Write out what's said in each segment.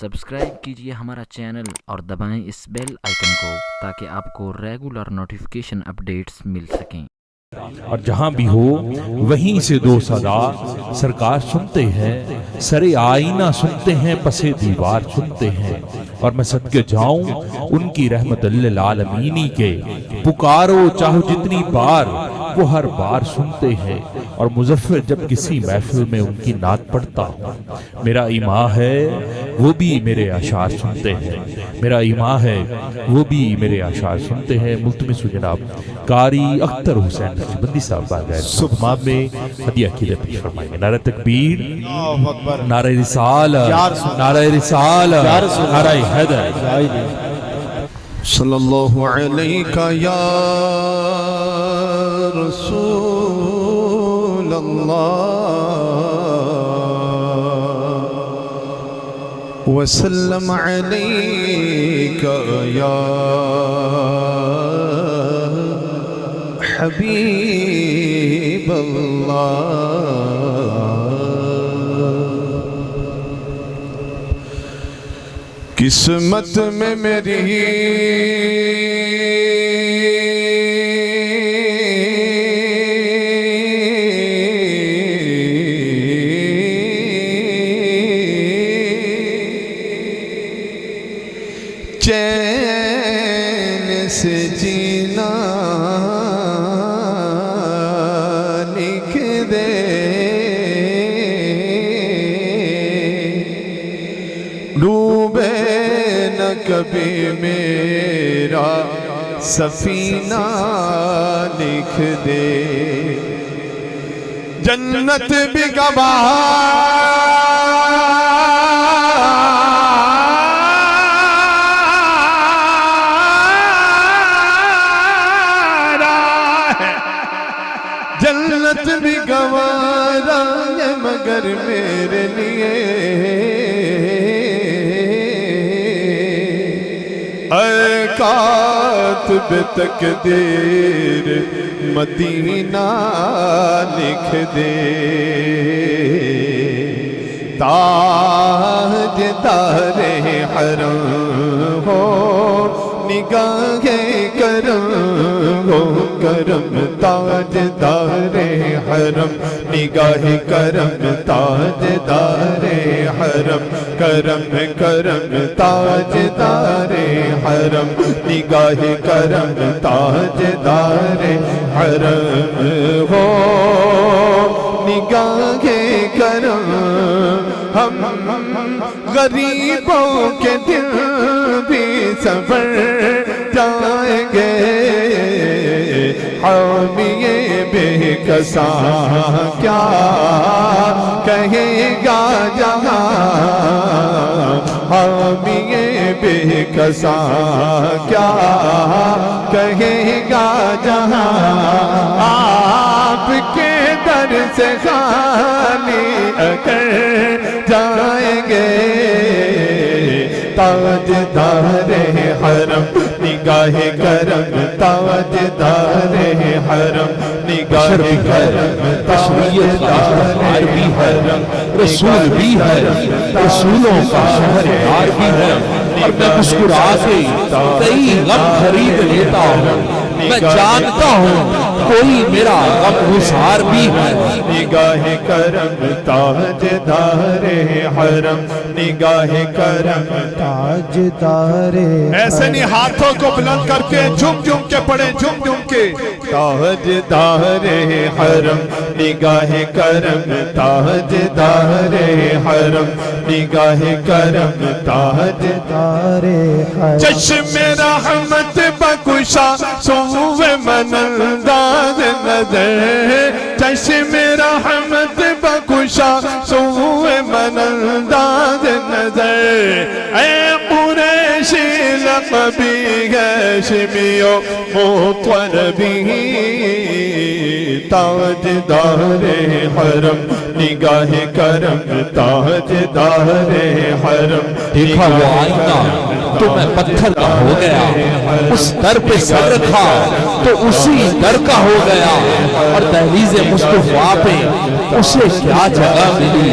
Subscribe کیجئے ہمارا channel اور دبائیں اس بیل آئیکن کو تاکہ آپ کو ریگولر نوٹیفیکیشن اپڈیٹس مل سکیں۔ اور جہاں بھی ہو وہیں سے دو صدا سرکار سنتے ہیں، سرے آئینہ سنتے ہیں، پسے دیوار سنتے ہیں، اور میں صدقے جاؤں ان کی رحمت للعالمینی کے، پکارو چاہو جتنی بار وہ ہر بار سنتے ہیں۔ اور مظفر جب کسی محفل میں ان کی نعت پڑھتا ہوں، میرا ایمان ہے وہ بھی میرے اشعار سنتے ہیں، میرا ایمان ہے وہ بھی میرے اشعار سنتے ہیں۔ ملتمس جناب قاری اختر حسین بندی صاحب باغیر صبح میں ہدیہ عقیدت پیش فرمائیں گے۔ نعرہ تکبیر، نعرہ رسالہ، نعرہ رسالہ، نعرہ حیدر۔ صلی اللہ علیہ یا رسول اللہ وسلم علیک یا حبیب اللہ۔ قسمت میں میری چین سے جینا لکھ دے، ڈوبے نہ کبھی میرا سفینہ لکھ دے، جنت بھی جنت بھی گوارا ہے مگر میرے لیے اے کاتب تقدیر مدینہ لکھ دے، تاجدار حرم ہو نگاہ کرم ہو کرم، تاجدار حرم نگاہ کرم، تاجدار حرم کرم کرم، تاجدار حرم نگاہ کرم، تاجدار حرم ہو نگاہ کرم۔ ہم غریبوں کے دل بھی سفر جائیں گے، حامی بے کساں کیا کہے گا جہاں، حامی بے کساں کیا کہے گا جہاں، آپ کے در سے خالی اگر جائیں گے، تاجدار حرم نگاہ کرم، تاجدار حرم نگاہ کرم، تاجدار حرم رسول بھی ہے، رسولوں کا شہریار بھی ہے، اور میں مسکرا کے کئی غم خرید لیتا ہوں، میں جانتا ہوں کوئی میرا غم گسار بھی ہے۔ نگاہ کرم تاجدار حرم نگاہ کرم تاجدار، ایسے نہیں ہاتھوں کو بلند کر کے جھم جھم کے پڑھیں، جھم جھم کے، تاجدار حرم نگاہ کرم، تاجدار حرم نگاہ کرم، تاجدار حرم، چشم رحمت بخشا سوء من انداز نظر، چشم رحمت بخشا سوء من انداز نظر، اے قریشی لقبی ہاشمیو مطلبی، تاجدار حرم نگاہ کرم، تاجدار حرم دیکھا وہ آئینہ تو میں پتھر کا ہو گیا، اس در پہ سر رکھا تو اسی در کا ہو گیا، اور دہلیز مصطفیٰ پہ اسے کیا جگہ ملی،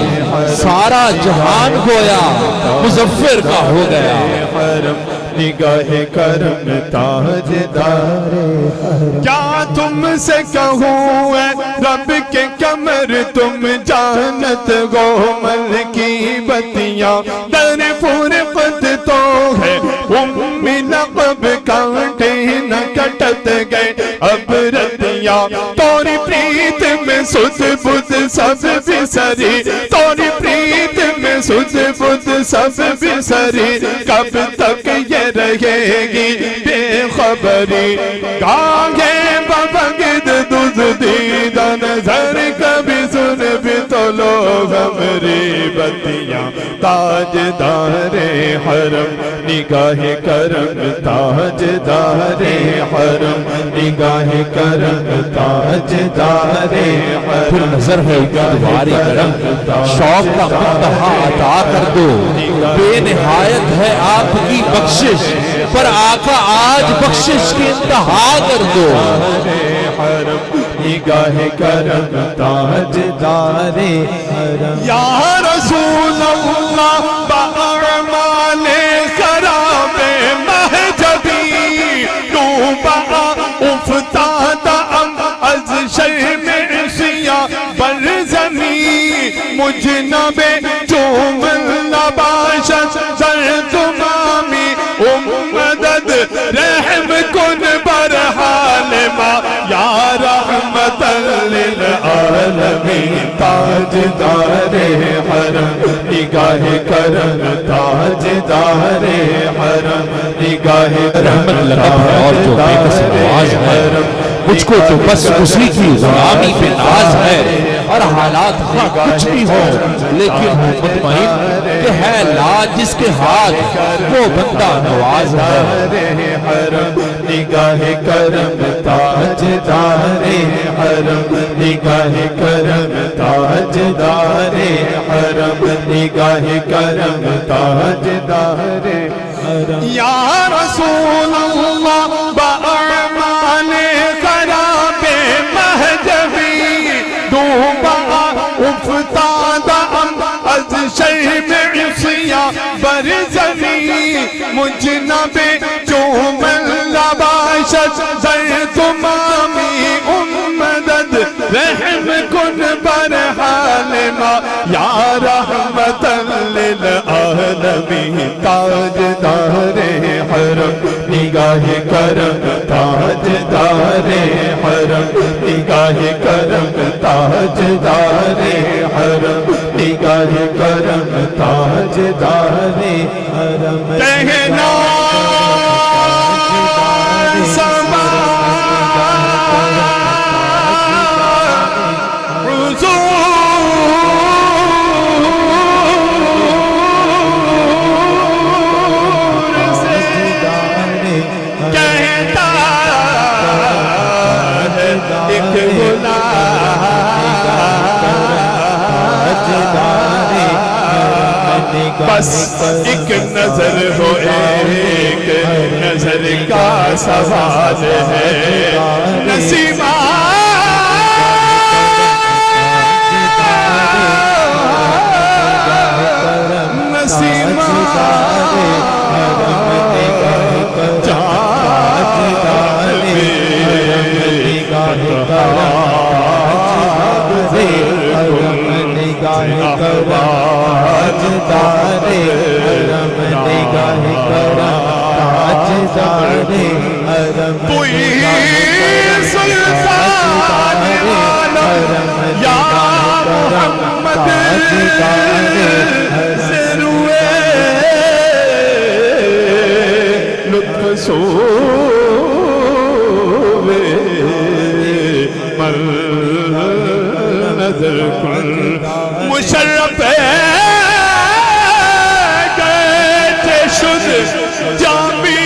سارا جہان گویا مظفر کا ہو گیا۔ نگاہ کرم تاجدار حرم، کیا تم سے کہوں اے رب کے کمر، تم جانت گومل کی بتیاں، در فرقت تو ہے امی لقب، کانٹے نہ کٹت گئے اب رتیاں، توری پریت میں سد بدھ سب بسری، توری پریت میں سد بدھ سب بسری، کب تک یہ رہے گی بے خبری، گاہے ببگد دزدیدہ نظر، کبھی سن بھی تو لوگ ہمری بتیاں، تاجدار حرم نگاہ کرم تاجدار حرم، نگاہ کرم تاجدار حرم، پھر نظر ہے دوباری کرم، شوق کا منتہا عطا کر دو، بے نہایت ہے آپ کی بخشش، پر آقا آج بخشش کی انتہا کر دو۔ حرم نگاہ کرم تاجدار حرم، یا رسول اللہ باعمال خراب مہجبی، ڈوبا افتادہ از شرم عصیاں بر زمین، مجنب جمل باشد در تمامی، مدد رحم کن بر حال ما، یا رحمت للعالمین، تاجدار حرم نگاہ کرم تاجدار حرم، نگاہ رحمت لطف ہے اور جو بے کس نواز ہے، مجھ کو تو بس اسی کی غلامی پہ ناز ہے، اور حالات ہاں کچھ بھی ہو لیکن ہوں مطمئن کہ ہے لاج جس کے ہاتھ وہ بندہ نواز ہے۔ حرم نگاہ کرم تاجدار حرم، نگاہ کرم تاجدار حرم، نگاہ کرم تاجدار حرم، یا رسول اللہ باعمال خراب مہجبی، ڈوبا افتادہ از شرم عصیاں بر زمین، مجنب جمل باشد در تمامی، مدد رحم کن بر حال ما، یا رحمت للعالمین، تاجدار حرم نگاہ کرم تاجدار حرم، نگاہ کرم تاجدار حرم، نگاہ کرم تاجدار حرم، کہنا بس ایک نظر ہو، ایک نظر کا سوال ہے، نسیمہ نسیمہ تاجدار حرم، نگاہ کرم تاجدار حرم، کوئی سلطان عالم یا محمد سے روئے لطف سوئے مر نظر کن، مشرف جامی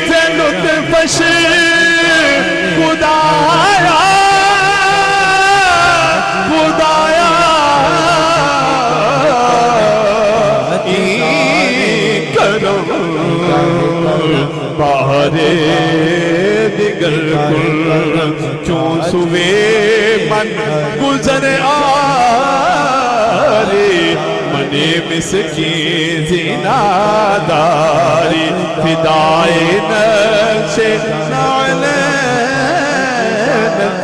سے لطفش خدایا خدایا، کرم بارے دیگر کل چون سوے من گزر آرے منی مسکین زیناداری فدائے نقش نعلانت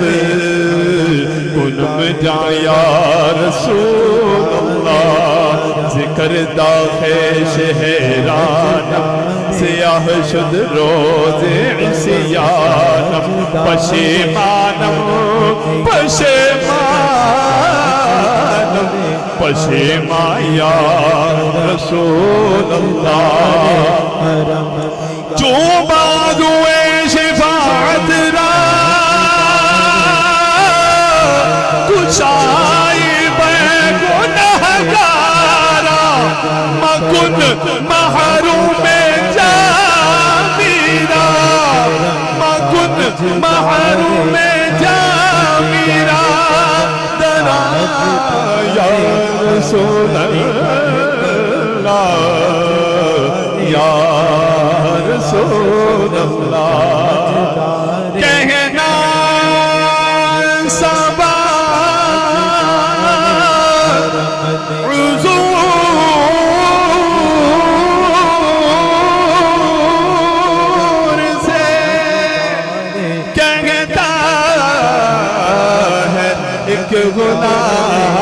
کنم جا یا رسول اللہ ذکر داخل شہرانم سیاہ شد روز عصیانم پشیمانم پشیمانم پشیمان یا رسول اللہ جو بادوئے شفاعت را کچھائی بے گنہگارا مکن محروم جامیرا مکن محروم جامیرا درا یا رسول اللہ یا رسول اللہ کہنا سبا عذور سے کہتا ہے ایک غلام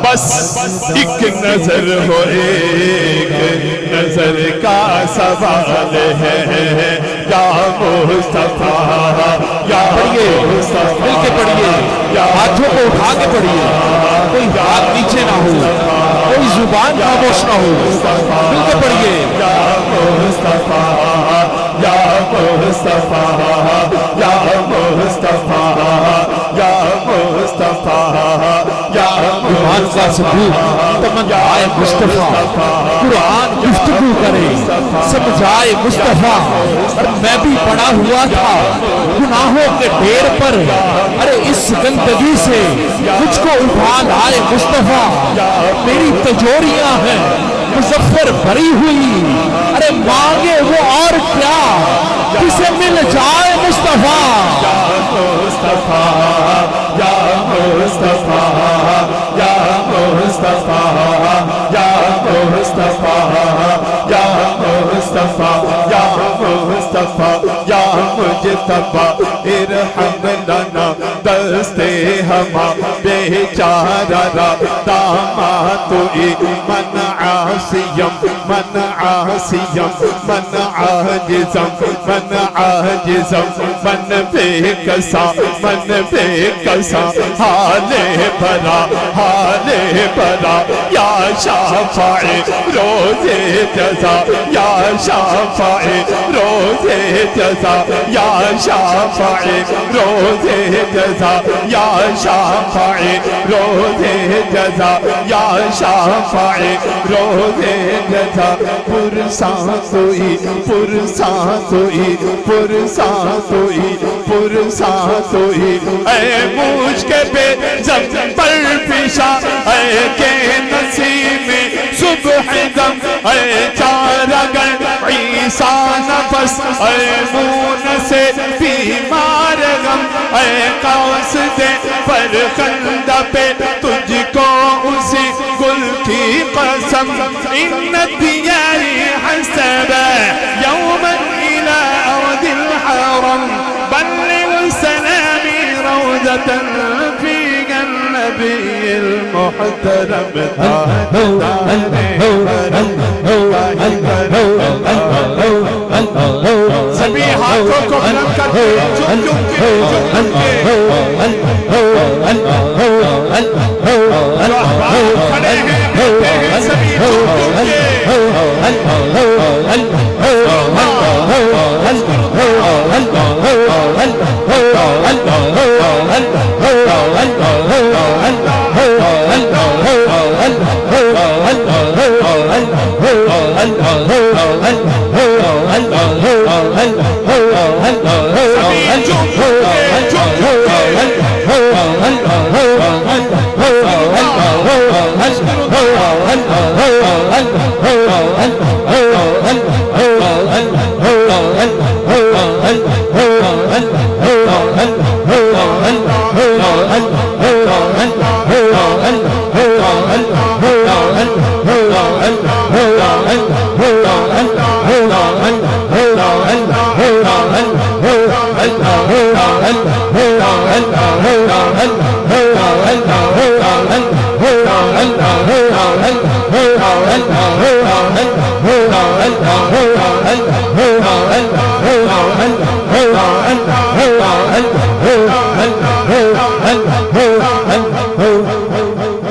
بس ایک نظر ہو ایک نظر کا سوال ہے یا مصطفیٰ یا مصطفیٰ مل کے پڑھیے ہاتھوں کو اٹھا کے پڑھیے کوئی ہاتھ نیچے نہ ہو کوئی زبان خاموش نہ ہو مل کے پڑھیے یا مصطفیٰ یا مصطفیٰ یا مصطفیٰ یا مصطفیٰ یا ایمان کا ثبوت تمنائے مصطفیٰ قرآن گفتگو کرے سمجھائے مصطفیٰ اور میں بھی پڑا ہوا تھا گناہوں کے ڈھیر پر ارے اس گندگی سے مجھ کو اٹھا لائے مصطفیٰ میری تجوریاں ہیں مظفر بھری ہوئی ارے مانگے وہ اور کیا کسے مل جائے مصطفیٰ یا مصطفیٰ یا مصطفیٰ یا مصطفیٰ یا مصطفیٰ یا مصطفیٰ یا مصطفیٰ یا مجتبیٰ ارحم لنا دست ہما بیچارہ را داماتوئی من عاصیم من عاصیم من عاجزم من عاجزم من بے کسا حال بھرا یا شافع روز جزا یا شافع روز جزا یا شافع روز جزا یا شافع روز جزا یا شافع روز جزا پرسان سوئی پرسان سوئی پرسان سوئی پرسان سوئی اے مجھ کے بے زم پر پیشا اے کے نسیم صبح دم اے چارگر عیسیٰ نفس اے مون سے بیمار غم اے قاصد پر خندہ پہ تجھ کو اسی گل کی قسم ان دیاری حسب یوما الى ارض الحرم بلغ سلامي روضة فيها النبي المحترم سبھی ہاتھوں کو بلند کر کے جھک کے جو احباب کھڑے ہیں بیٹھے ہیں سبھی جھک کے